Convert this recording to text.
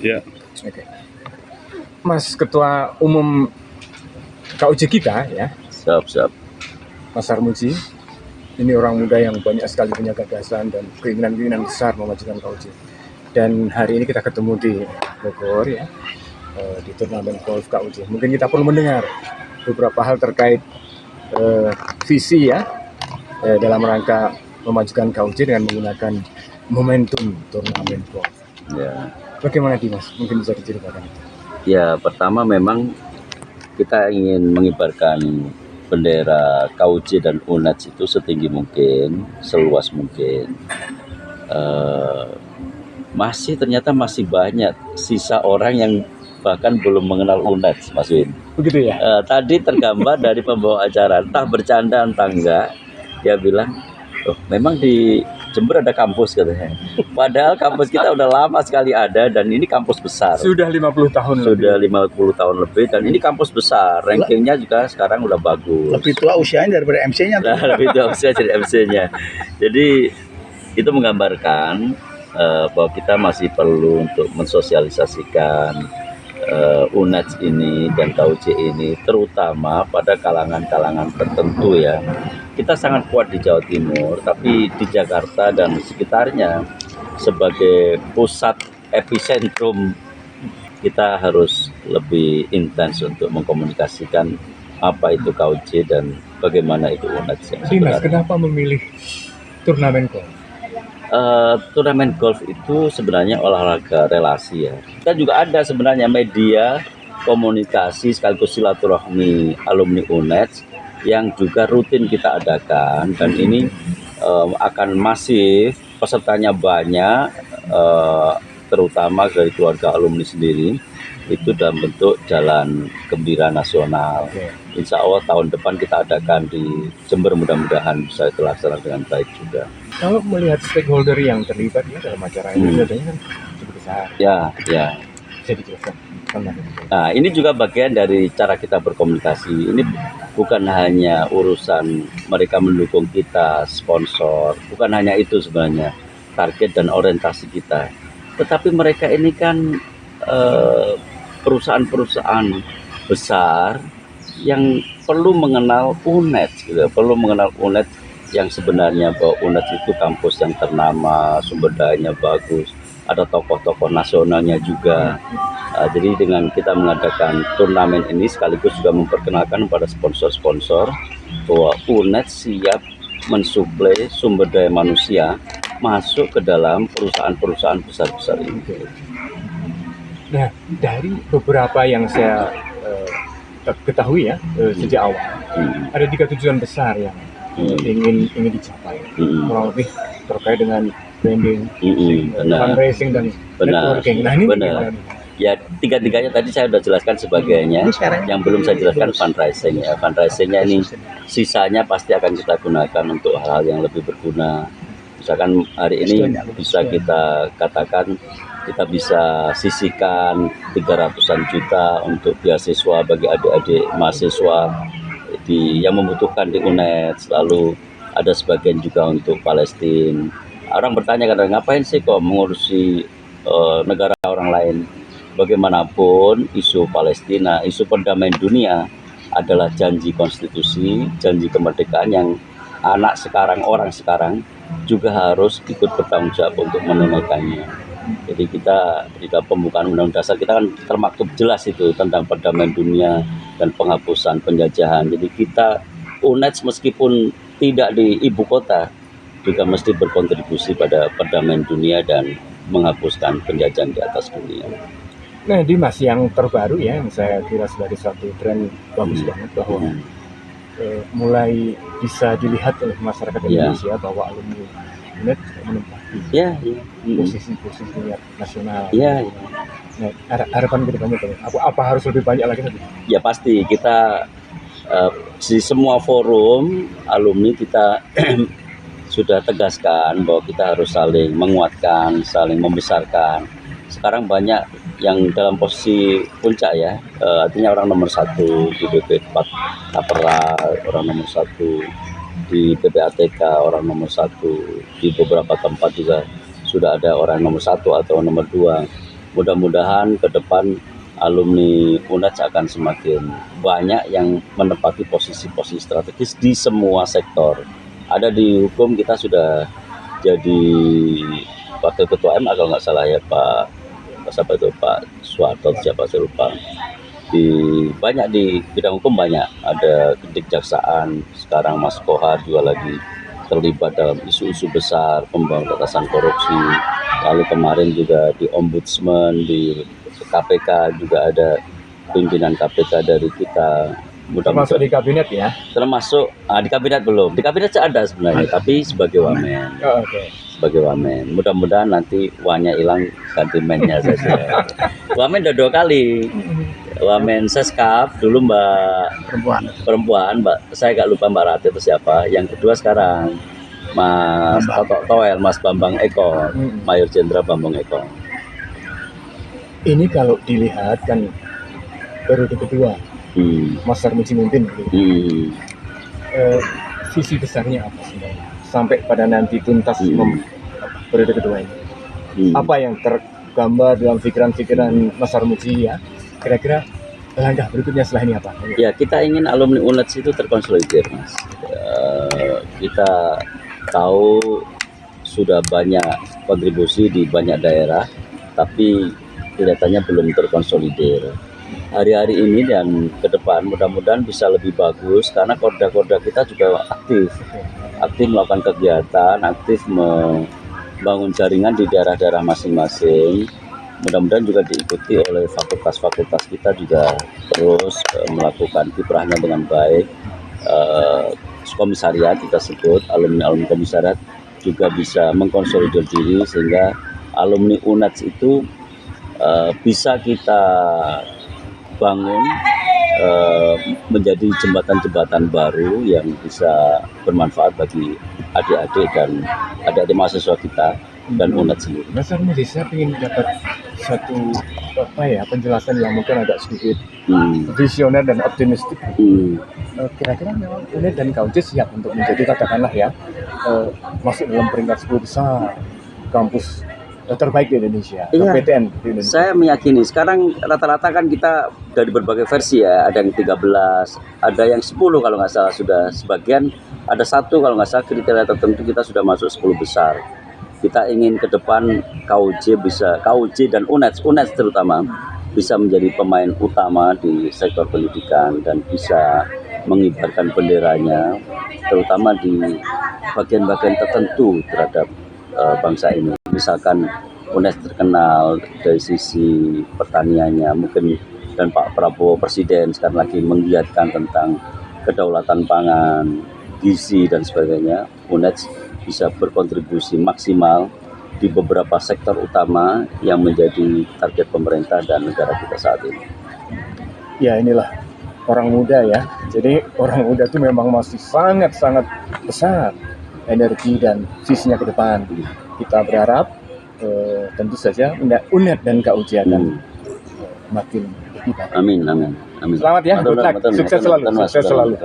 Ya. Oke. Mas Ketua Umum KUJ kita ya, Siap. Mas Sarmuji. Ini orang muda yang banyak sekali punya gagasan dan keinginan besar memajukan KUJ. Dan hari ini kita ketemu di Bogor ya, di turnamen golf KUJ. Mungkin kita perlu mendengar beberapa hal terkait visi ya, dalam rangka memajukan KUJ dengan menggunakan momentum turnamen golf. Ya. Bagaimana Dimas? Mungkin bisa diceritakan. Ya, pertama memang kita ingin mengibarkan bendera KUJ dan UNED itu setinggi mungkin, seluas mungkin. Ternyata masih banyak sisa orang yang bahkan belum mengenal UNED, Mas Win. Begitu ya? Tadi tergambar dari pembawa acara, entah bercanda entah enggak, dia bilang, oh memang di Jember ada kampus katanya. Padahal kampus kita udah lama sekali ada dan ini kampus besar. Sudah 50 tahun Sudah 50 tahun lebih dan ini kampus besar. Rankingnya juga sekarang udah bagus. Lebih tua usianya daripada MC-nya. Nah, lebih tua usia dari MC-nya. Jadi itu menggambarkan bahwa kita masih perlu untuk mensosialisasikan UNED ini dan KUJ ini terutama pada kalangan-kalangan tertentu ya. Kita sangat kuat di Jawa Timur, tapi di Jakarta dan sekitarnya sebagai pusat epicentrum kita harus lebih intens untuk mengkomunikasikan apa itu KUJ dan bagaimana itu UNED. Dimas, kenapa memilih turnamen golf? Turnamen golf itu sebenarnya olahraga relasi ya. Kita juga ada sebenarnya media komunikasi sekaligus silaturahmi alumni UNED yang juga rutin kita adakan dan ini akan masif, pesertanya banyak, terutama dari keluarga alumni sendiri. Itu dalam bentuk Jalan Gembira Nasional. Insya Allah tahun depan kita adakan di Jember, mudah-mudahan bisa terlaksana dengan baik juga. Kalau melihat stakeholder yang terlibat ya dalam acara ini, biasanya kan cukup besar. Ya. Bisa dijelaskan? Nah, ini juga bagian dari cara kita berkomunikasi. Ini bukan hanya urusan mereka mendukung kita, sponsor, bukan hanya itu sebenarnya target dan orientasi kita. Tetapi mereka ini kan perusahaan-perusahaan besar yang perlu mengenal UNED, gitu. Perlu mengenal UNED yang sebenarnya bahwa UNED itu kampus yang ternama, sumber dayanya bagus, ada tokoh-tokoh nasionalnya juga. Jadi dengan kita mengadakan turnamen ini sekaligus juga memperkenalkan pada sponsor-sponsor bahwa UNED siap mensuplai sumber daya manusia masuk ke dalam perusahaan-perusahaan besar-besar ini. Nah, dari beberapa yang saya ketahui ya sejak awal, ada 3 tujuan besar yang ingin dicapai. Kurang lebih terkait dengan branding, fundraising dan networking. Nah, ini benar. Ya, tiga-tiganya tadi saya sudah jelaskan sebagainya. Yang belum saya jelaskan fundraising ya. Fundraisingnya ini sisanya pasti akan kita gunakan untuk hal-hal yang lebih berguna. Misalkan hari ini bisa kita katakan kita bisa sisihkan 300-an juta untuk beasiswa bagi adik-adik mahasiswa yang membutuhkan di UNED. Lalu ada sebagian juga untuk Palestina. Orang bertanya kadang ngapain sih kok mengurusi negara orang lain? Bagaimanapun isu Palestina, isu perdamaian dunia adalah janji konstitusi, janji kemerdekaan yang orang sekarang juga harus ikut bertanggung jawab untuk menunaikannya. Jadi kita di dalam pembukaan Undang-Undang Dasar kita kan termaktub jelas itu tentang perdamaian dunia dan penghapusan penjajahan. Jadi kita UNED meskipun tidak di ibu kota juga mesti berkontribusi pada perdamaian dunia dan menghapuskan penjajahan di atas dunia. Nah, Dimas, yang terbaru ya, yang saya kira sebagai satu tren bagus banget bahwa mulai bisa dilihat oleh masyarakat Indonesia bahwa alumni UNED menempati posisi nasional. Nah, harapan kita banyak, apa harus lebih banyak lagi nanti? Ya pasti kita di semua forum alumni kita sudah tegaskan bahwa kita harus saling menguatkan, saling membesarkan. Sekarang banyak yang dalam posisi puncak ya, artinya orang nomor 1 di BP4 Tapera, orang nomor 1 di PPATK, orang nomor 1 di beberapa tempat juga sudah ada orang nomor 1 atau nomor 2. mudah-mudahan ke depan alumni UNED akan semakin banyak yang menempati posisi-posisi strategis di semua sektor. Ada di hukum kita sudah jadi wakil ketua MA kalau nggak salah ya Pak Suwarto siapa saya lupa. Banyak di bidang hukum banyak, ada kejaksaan, sekarang Mas Kohar juga lagi terlibat dalam isu-isu besar pemberantasan korupsi. Lalu kemarin juga di Ombudsman, di KPK juga ada pimpinan KPK dari kita. Termasuk di kabinet ya? Termasuk di kabinet belum. Di kabinet ada sebenarnya, tapi sebagai wamen. Oh, oke. Sebagai wamen. Mudah-mudahan nanti wanya hilang ganti mennya saja. Wamen udah 2 kali. Wamen Seskap dulu Mbak perempuan, Mbak saya gak lupa Mbak Rati itu siapa. Yang kedua sekarang Mas Totok Toel, Mas Bambang Eko, Mayor Jenderal Bambang Eko. Ini kalau dilihat kan periode kedua Mas Sarmuji mimpin gitu. Visi besarnya apa sebenarnya sampai pada nanti tuntas periode kedua ini? Apa yang tergambar dalam pikiran-pikiran Mas Sarmuji ya? Kira-kira langkah berikutnya setelah ini apa? Ya, kita ingin alumni UNED itu terkonsolidir, Mas. Kita tahu sudah banyak kontribusi di banyak daerah, tapi kelihatannya belum terkonsolidir. Hari-hari ini dan ke depan mudah-mudahan bisa lebih bagus karena korda-korda kita juga aktif melakukan kegiatan, aktif membangun jaringan di daerah-daerah masing-masing. Mudah-mudahan juga diikuti oleh fakultas-fakultas kita juga terus melakukan kiprahnya dengan baik. Komisariat kita sebut, alumni komisariat juga bisa mengkonsolidir diri sehingga alumni UNED itu bisa kita bangun menjadi jembatan-jembatan baru yang bisa bermanfaat bagi adik-adik dan adik-adik mahasiswa kita dan UNED sendiri. Mas Sarmuji, saya ingin dapat satu penjelasan yang mungkin agak sedikit visioner dan optimistik. Kira-kira memang UNED dan KUJ siap untuk menjadi katakanlah ya masuk dalam peringkat 10 besar kampus terbaik di Indonesia, PTN di Indonesia. Saya meyakini sekarang rata-rata kan kita dari berbagai versi ya, ada yang 13, ada yang 10 kalau nggak salah sudah sebagian, ada 1 kalau nggak salah kriteria tertentu kita sudah masuk 10 besar. Kita ingin ke depan KUJ dan UNED terutama bisa menjadi pemain utama di sektor pendidikan dan bisa mengibarkan benderanya terutama di bagian-bagian tertentu terhadap bangsa ini. Misalkan UNED terkenal dari sisi pertaniannya mungkin, dan Pak Prabowo Presiden sekarang lagi menggiatkan tentang kedaulatan pangan, gizi dan sebagainya. UNED bisa berkontribusi maksimal di beberapa sektor utama yang menjadi target pemerintah dan negara kita saat ini. Ya, inilah orang muda ya. Jadi orang muda itu memang masih sangat-sangat besar energi dan visinya ke depan. Kita berharap tentu saja UNED dan KUJ akan makin lebih baik. Amin. Selamat ya, good luck. Sukses selalu.